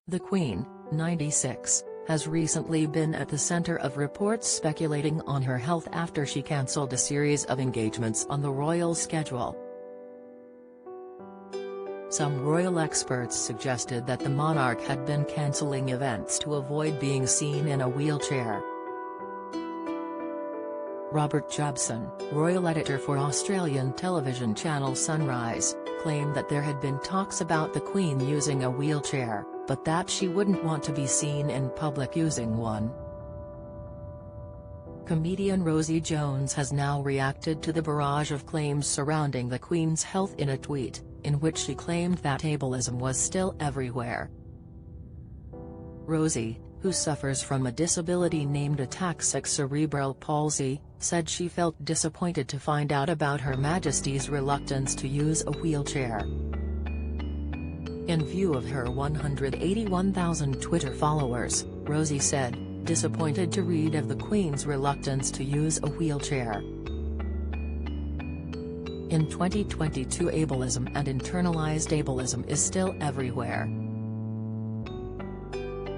The Queen, 96, has recently been at the center of reports speculating on her health after she cancelled a series of engagements on the royal schedule. Some royal experts suggested that the monarch had been cancelling events to avoid being seen in a wheelchair. Robert Jobson, royal editor for Australian television channel Sunrise, claimed that there had been talks about the Queen using a wheelchair, but that she wouldn't want to be seen in public using one. Comedian Rosie Jones has now reacted to the barrage of claims surrounding the Queen's health in a tweet, in which she claimed that ableism was still everywhere. Rosie, who suffers from a disability named ataxic cerebral palsy, said she felt disappointed to find out about Her Majesty's reluctance to use a wheelchair. In view of her 181,000 Twitter followers, Rosie said, disappointed to read of the Queen's reluctance to use a wheelchair. In 2022, ableism and internalized ableism is still everywhere.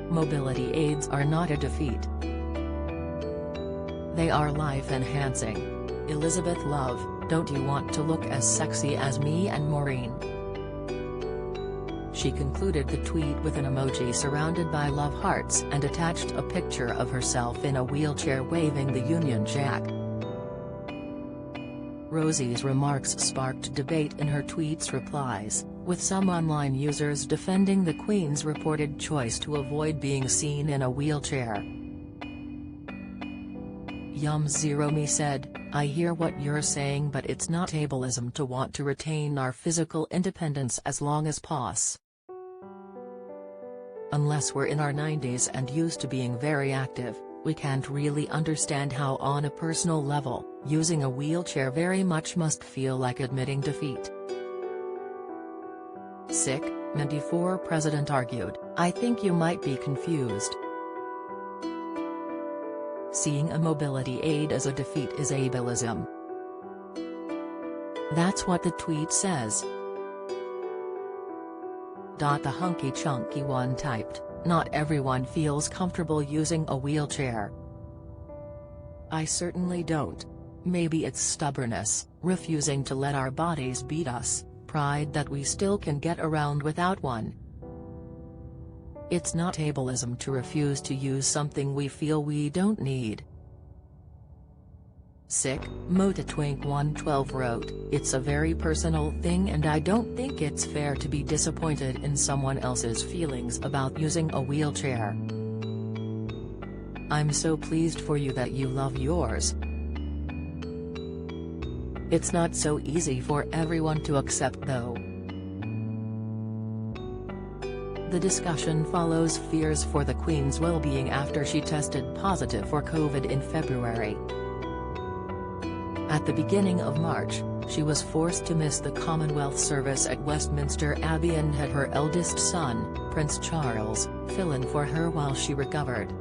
Mobility aids are not a defeat. They are life-enhancing. Elizabeth Love, don't you want to look as sexy as me and Maureen? She concluded the tweet with an emoji surrounded by love hearts and attached a picture of herself in a wheelchair waving the Union Jack. Rosie's remarks sparked debate in her tweet's replies, with some online users defending the Queen's reported choice to avoid being seen in a wheelchair. Yum0me said, I hear what you're saying, but it's not ableism to want to retain our physical independence as long as possible. Unless we're in our 90s and used to being very active, we can't really understand how on a personal level, using a wheelchair very much must feel like admitting defeat. Sick, Mindy4 president argued, I think you might be confused. Seeing a mobility aid as a defeat is ableism. That's what the tweet says. The hunky chunky one typed, not everyone feels comfortable using a wheelchair. I certainly don't. Maybe it's stubbornness, refusing to let our bodies beat us, pride that we still can get around without one. It's not ableism to refuse to use something we feel we don't need. Sick, Motatwink112 wrote, it's a very personal thing and I don't think it's fair to be disappointed in someone else's feelings about using a wheelchair. I'm so pleased for you that you love yours. It's not so easy for everyone to accept though. The discussion follows fears for the Queen's well-being after she tested positive for COVID in February. At the beginning of March, she was forced to miss the Commonwealth service at Westminster Abbey and had her eldest son, Prince Charles, fill in for her while she recovered.